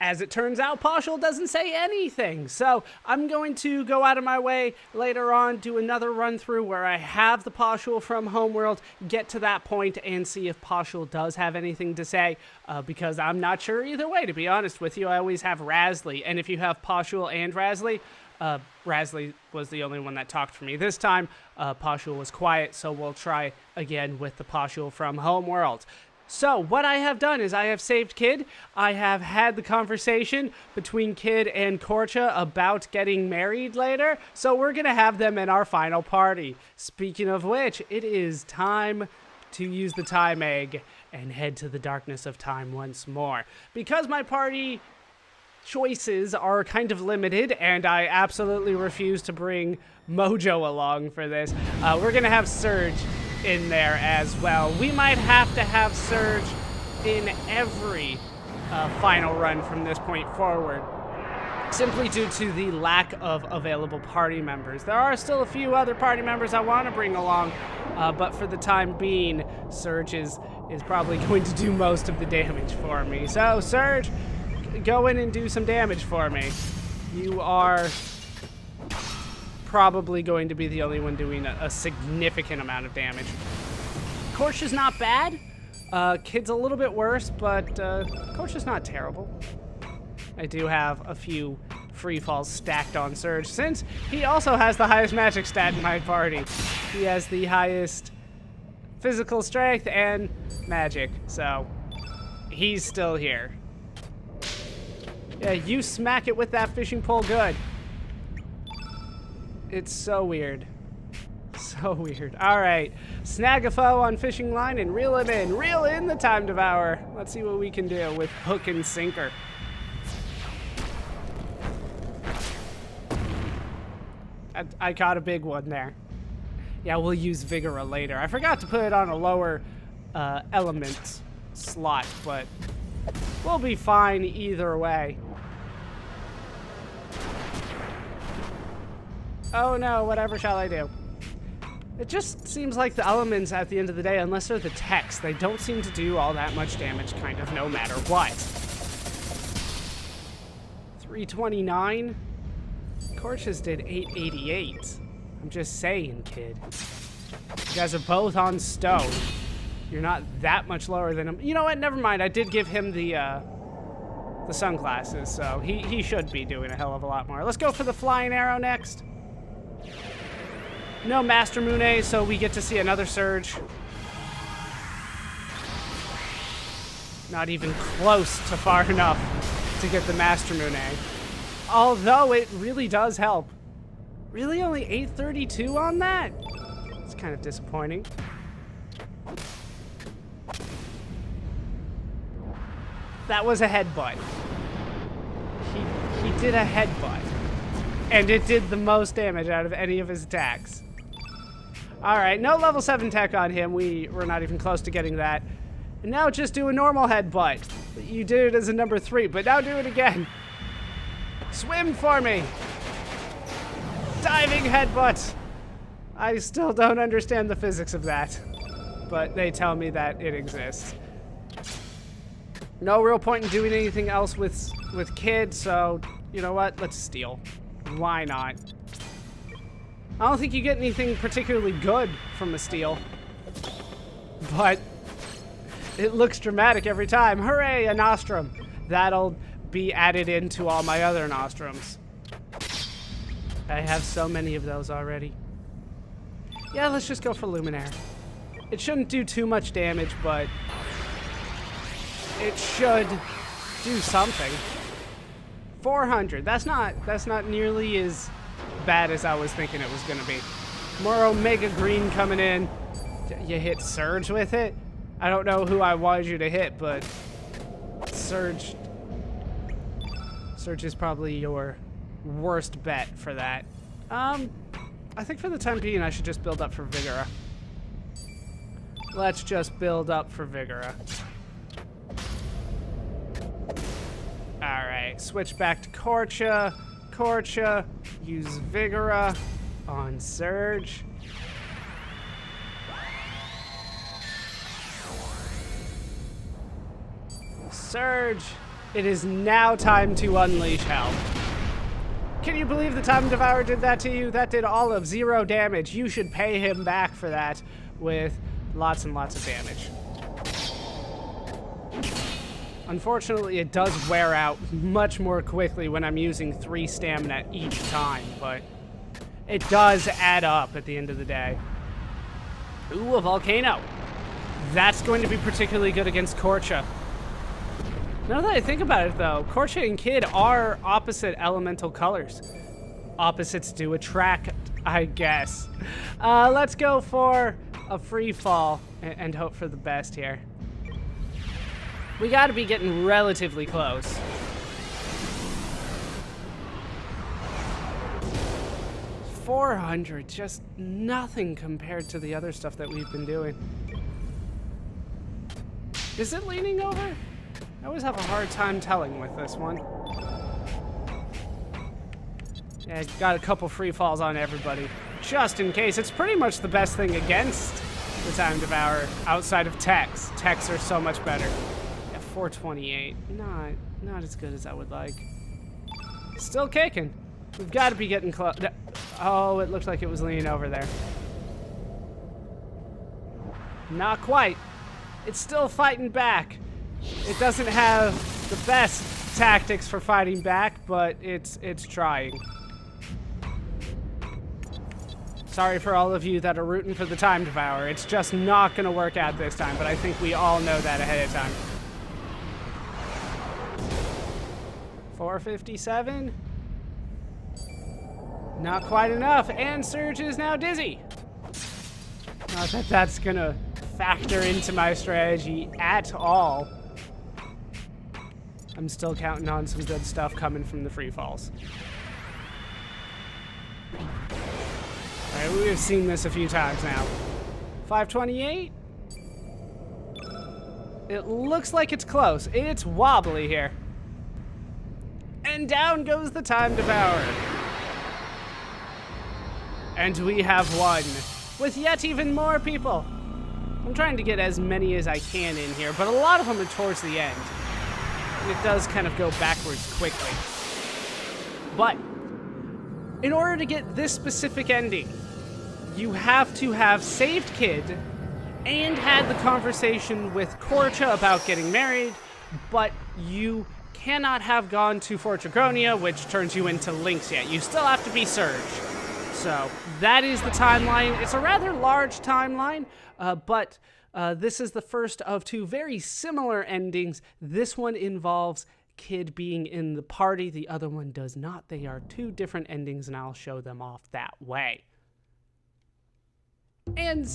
As it turns out, Partial doesn't say anything, so I'm going to go out of my way later on, do another run through where I have the Partial from Homeworld, get to that point and see if Partial does have anything to say, because I'm not sure either way, to be honest with you. I always have Rasley, and if you have Partial and Rasley, Rasley was the only one that talked for me this time. Partial was quiet, so we'll try again with the Partial from Homeworld. So, what I have done is I have saved Kid. I have had the conversation between Kid and Korcha about getting married later. So, we're going to have them in our final party. Speaking of which, it is time to use the time egg and head to the darkness of time once more. Because my party choices are kind of limited, and I absolutely refuse to bring Mojo along for this, we're going to have Serge in there as well. We might have to have Serge in every final run from this point forward, simply due to the lack of available party members. There are still a few other party members I want to bring along, but for the time being, Serge is probably going to do most of the damage for me. So, Serge, go in and do some damage for me. You are probably going to be the only one doing a significant amount of damage. Korcha's not bad. Kid's a little bit worse, but Korcha's not terrible. I do have a few free falls stacked on Serge, since he also has the highest magic stat in my party. He has the highest physical strength and magic, so he's still here. Yeah, you smack it with that fishing pole good. It's so weird. So weird. All right. Snag a foe on fishing line and reel him in. Reel in the Time Devourer. Let's see what we can do with hook and sinker. I caught a big one there. Yeah, we'll use Vigora later. I forgot to put it on a lower element slot, but we'll be fine either way. Oh no, whatever shall I do? It just seems like the elements at the end of the day, unless they're the text, they don't seem to do all that much damage, kind of, no matter what. 329? Korcha's did 888. I'm just saying, Kid. You guys are both on stone. You're not that much lower than him. You know what? Never mind. I did give him the sunglasses, so he should be doing a hell of a lot more. Let's go for the flying arrow next. No Master Mune, so we get to see another Serge. Not even close to far enough to get the Master Mune. Although it really does help. Really only 832 on that? It's kind of disappointing. That was a headbutt. He did a headbutt. And it did the most damage out of any of his attacks. Alright, no level 7 tech on him. We were not even close to getting that. And now just do a normal headbutt. You did it as a number 3, but now do it again. Swim for me. Diving headbutt. I still don't understand the physics of that, but they tell me that it exists. No real point in doing anything else with Kid, so you know what? Let's steal. Why not? I don't think you get anything particularly good from a steal, but it looks dramatic every time. Hooray, a nostrum. That'll be added into all my other nostrums. I have so many of those already. Yeah, let's just go for Luminaire. It shouldn't do too much damage, but it should do something. 400. That's not nearly as bad as I was thinking it was gonna be. More Omega Green coming in. You hit Serge with it? I don't know who I wanted you to hit, but Serge is probably your worst bet for that. I think for the time being, I should just build up for Vigora. Let's just build up for Vigora. Alright, switch back to Korcha. Korcha, use Vigora on Serge. Serge, It is now time to unleash hell. Can you believe the Time Devourer did that to you? That did all of 0 damage. You should pay him back for that with lots and lots of damage. Unfortunately, it does wear out much more quickly when I'm using 3 stamina each time, but it does add up at the end of the day. Ooh, a volcano. That's going to be particularly good against Korcha. Now that I think about it, though, Korcha and Kid are opposite elemental colors. Opposites do attract, I guess. Let's go for a free fall and hope for the best here. We gotta be getting relatively close. 400, just nothing compared to the other stuff that we've been doing. Is it leaning over? I always have a hard time telling with this one. Yeah, got a couple free falls on everybody, just in case. It's pretty much the best thing against the Time Devourer, outside of techs. Techs are so much better. Yeah, 428, not as good as I would like. Still kicking. We've got to be getting close. Oh, it looked like it was leaning over there. Not quite. It's still fighting back. It doesn't have the best tactics for fighting back, but it's trying. Sorry for all of you that are rooting for the Time Devourer. It's just not going to work out this time, but I think we all know that ahead of time. 457. Not quite enough, and Serge is now dizzy. Not that that's going to factor into my strategy at all. I'm still counting on some good stuff coming from the free falls. Alright, we've seen this a few times now. 528. It looks like it's close. It's wobbly here. And down goes the Time Devourer. And we have won. With yet even more people. I'm trying to get as many as I can in here, but a lot of them are towards the end. And it does kind of go backwards quickly. But in order to get this specific ending, you have to have saved Kid and had the conversation with Korcha about getting married, but you cannot have gone to Fort Dragonia, which turns you into Lynx yet. You still have to be Serge. So that is the timeline. It's a rather large timeline, but this is the first of 2 very similar endings. This one involves Kid being in the party. The other one does not. They are 2 different endings, and I'll show them off that way. And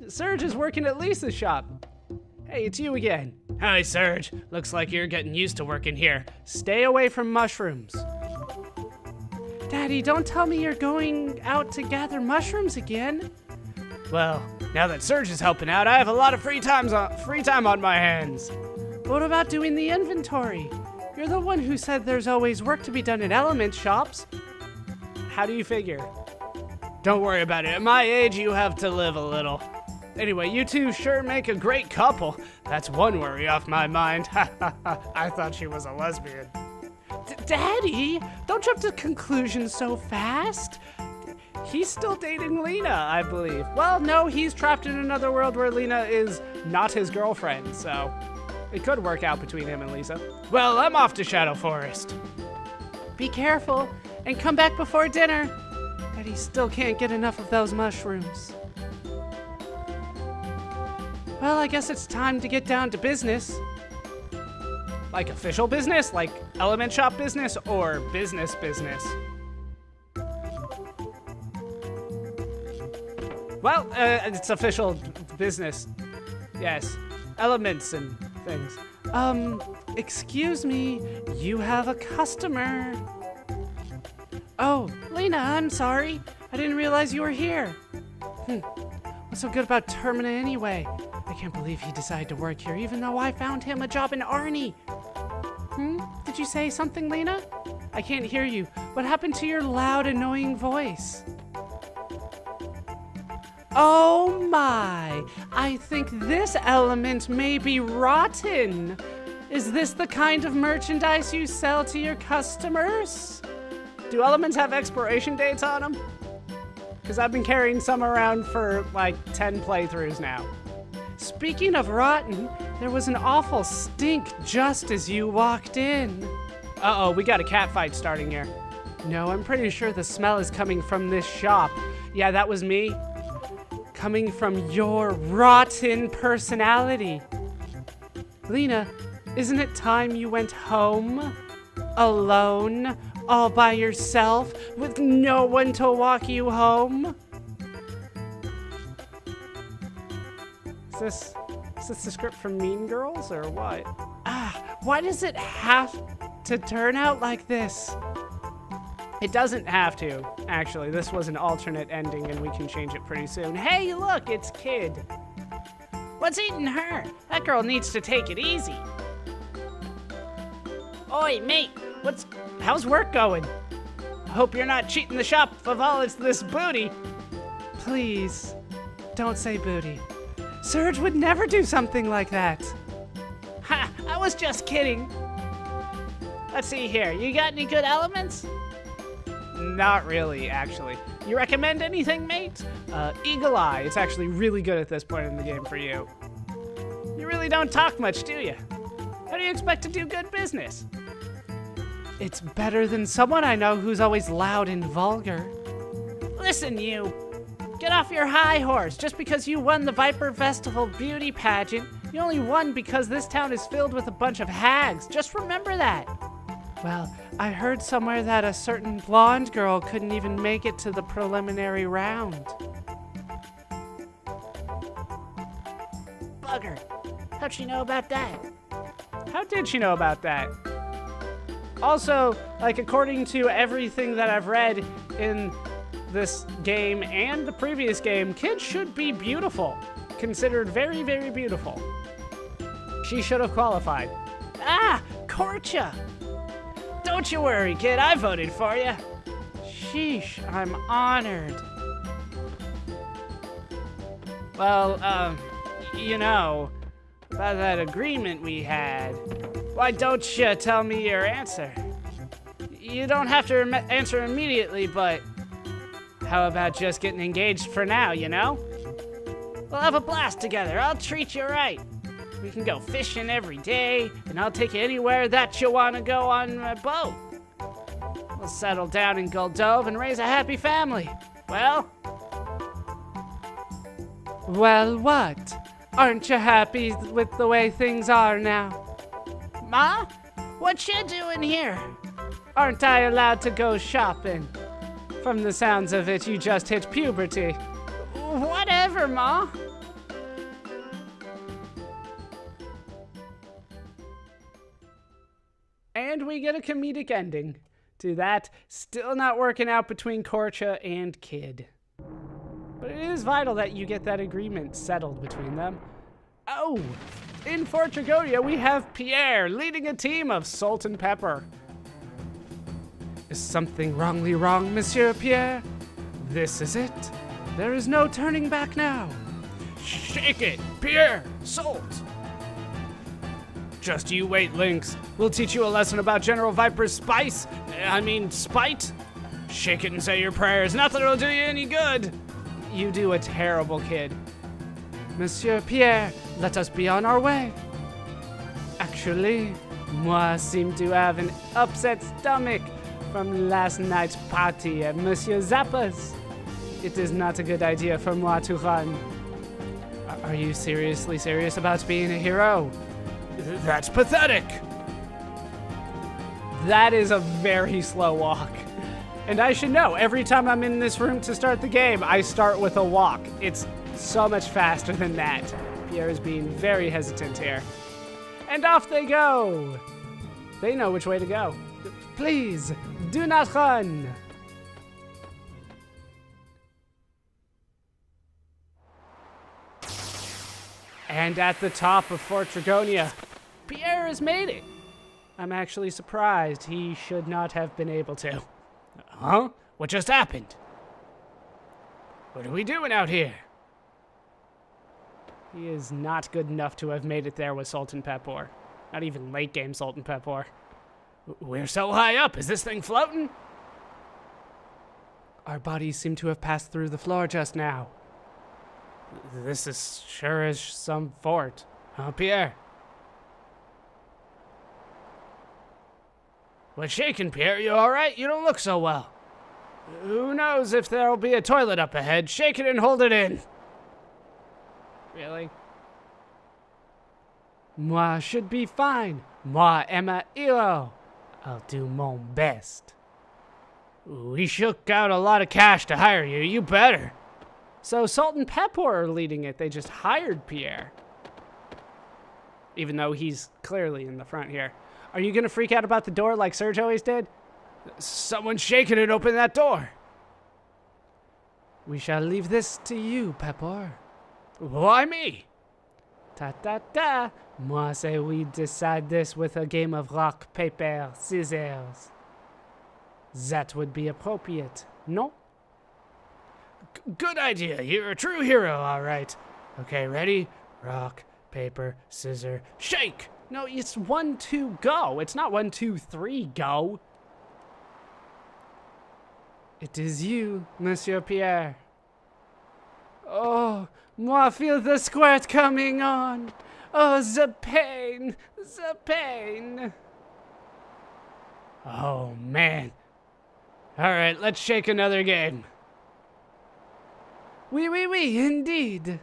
Serge is working at Lisa's shop. Hey, it's you again. Hi, Serge. Looks like you're getting used to working here. Stay away from mushrooms. Daddy, don't tell me you're going out to gather mushrooms again. Well, now that Serge is helping out, I have a lot of free time on my hands. What about doing the inventory? You're the one who said there's always work to be done at element shops. How do you figure? Don't worry about it. At my age, you have to live a little. Anyway, you two sure make a great couple. That's one worry off my mind. I thought she was a lesbian. Daddy, don't jump to conclusions so fast. He's still dating Lena, I believe. Well, no, he's trapped in another world where Lena is not his girlfriend, so it could work out between him and Lisa. Well, I'm off to Shadow Forest. Be careful, and come back before dinner. Daddy still can't get enough of those mushrooms. Well, I guess it's time to get down to business. Like official business? Like element shop business or business business? Well, it's official business. Yes. Elements and things. Excuse me, you have a customer. Oh, Lena, I'm sorry. I didn't realize you were here. What's so good about Termina anyway? I can't believe he decided to work here, even though I found him a job in Arnie. Did you say something, Lena? I can't hear you. What happened to your loud, annoying voice? Oh my! I think this element may be rotten. Is this the kind of merchandise you sell to your customers? Do elements have expiration dates on them? Because I've been carrying some around for like 10 playthroughs now. Speaking of rotten, there was an awful stink just as you walked in. Uh-oh, we got a cat fight starting here. No, I'm pretty sure the smell is coming from this shop. Yeah, that was me. Coming from your rotten personality. Lena, isn't it time you went home? Alone? All by yourself? With no one to walk you home? Is this the script from Mean Girls or what? Why does it have to turn out like this? It doesn't have to, actually. This was an alternate ending and we can change it pretty soon. Hey, look, it's Kid. What's eating her? That girl needs to take it easy. Oi, mate, how's work going? I hope you're not cheating the shop of all this booty. Please, don't say booty. Serge would never do something like that. Ha, I was just kidding. Let's see here, you got any good elements? Not really, actually. You recommend anything, mate? Eagle Eye. It's actually really good at this point in the game for you. You really don't talk much, do you? How do you expect to do good business? It's better than someone I know who's always loud and vulgar. Listen, you. Get off your high horse. Just because you won the Viper Festival beauty pageant, you only won because this town is filled with a bunch of hags. Just remember that. Well, I heard somewhere that a certain blonde girl couldn't even make it to the preliminary round. Bugger. How'd she know about that? How did she know about that? Also, like, according to everything that I've read in this game and the previous game, Kid should be beautiful. Considered very, very beautiful. She should have qualified. Ah, Korcha! Don't you worry, Kid, I voted for you. Sheesh, I'm honored. Well, you know, about that agreement we had. Why don't you tell me your answer? You don't have to answer immediately, but how about just getting engaged for now, you know? We'll have a blast together. I'll treat you right. We can go fishing every day, and I'll take you anywhere that you want to go on my boat. We'll settle down in Goldove and raise a happy family. Well? Well, what? Aren't you happy with the way things are now? Ma? What you doing here? Aren't I allowed to go shopping? From the sounds of it, you just hit puberty. Whatever, Ma. And we get a comedic ending to that. Still not working out between Korcha and Kid. But it is vital that you get that agreement settled between them. Oh, in Fort Dragonia, we have Pierre leading a team of salt and pepper. Is something wrongly wrong, Monsieur Pierre? This is it. There is no turning back now. Shake it, Pierre, salt. Just you wait, Lynx. We'll teach you a lesson about General Viper's spite. Shake it and say your prayers. Nothing will do you any good. You do a terrible kid. Monsieur Pierre, let us be on our way. Actually, moi seem to have an upset stomach from last night's party at Monsieur Zappa's. It is not a good idea for moi to run. Are you seriously serious about being a hero? That's pathetic. That is a very slow walk. And I should know, every time I'm in this room to start the game, I start with a walk. It's so much faster than that. Pierre is being very hesitant here. And off they go. They know which way to go. Please, do not run. And at the top of Fort Dragonia, Pierre has made it. I'm actually surprised. He should not have been able to. Huh? What just happened? What are we doing out here? He is not good enough to have made it there with Salt and Pepper. Not even late game Salt and Pepper. We're so high up. Is this thing floating? Our bodies seem to have passed through the floor just now. This is sure as some fort. Huh, Pierre? What's shaking, Pierre? You all right? You don't look so well. Who knows if there'll be a toilet up ahead? Shake it and hold it in. Really? Moi should be fine. Moi am a hero. I'll do mon best. We shook out a lot of cash to hire you. You better. So Salt and Pepper are leading it. They just hired Pierre. Even though he's clearly in the front here. Are you going to freak out about the door like Serge always did? Someone's shaking it open that door. We shall leave this to you, Pepper. Why me? Ta-ta-ta. Moi say we decide this with a game of rock, paper, scissors. That would be appropriate, no? Good idea. You're a true hero, all right. Okay, ready? Rock, paper, scissors, shake! No, it's 1, 2, go. It's not 1, 2, 3, go. It is you, Monsieur Pierre. Oh, moi feel the squirt coming on. Oh, the pain, the pain. Oh, man. All right, let's shake another game. Oui, indeed.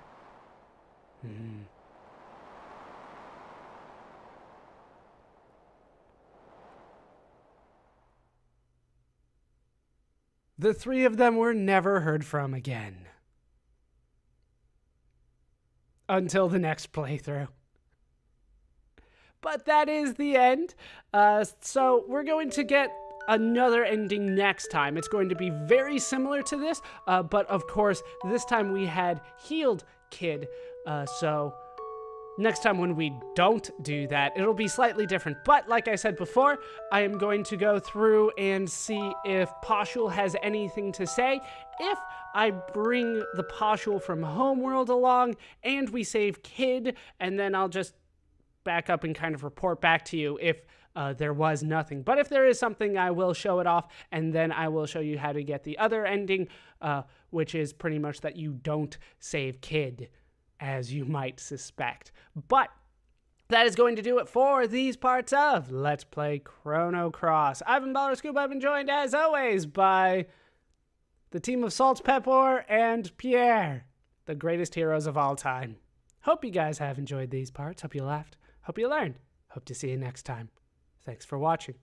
The three of them were never heard from again. Until the next playthrough. But that is the end. So we're going to get another ending next time. It's going to be very similar to this, but of course, this time we had healed Kid. So next time when we don't do that, it'll be slightly different. But like I said before, I am going to go through and see if Poshul has anything to say. If I bring the Poshul from Homeworld along and we save Kid, and then I'll just back up and kind of report back to you if there was nothing. But if there is something, I will show it off, and then I will show you how to get the other ending, which is pretty much that you don't save Kid, as you might suspect. But that is going to do it for these parts of Let's Play Chrono Cross. I've been Baller Scoop. I've been joined, as always, by the team of Salt, Pepper, and Pierre, the greatest heroes of all time. Hope you guys have enjoyed these parts. Hope you laughed. Hope you learned. Hope to see you next time. Thanks for watching.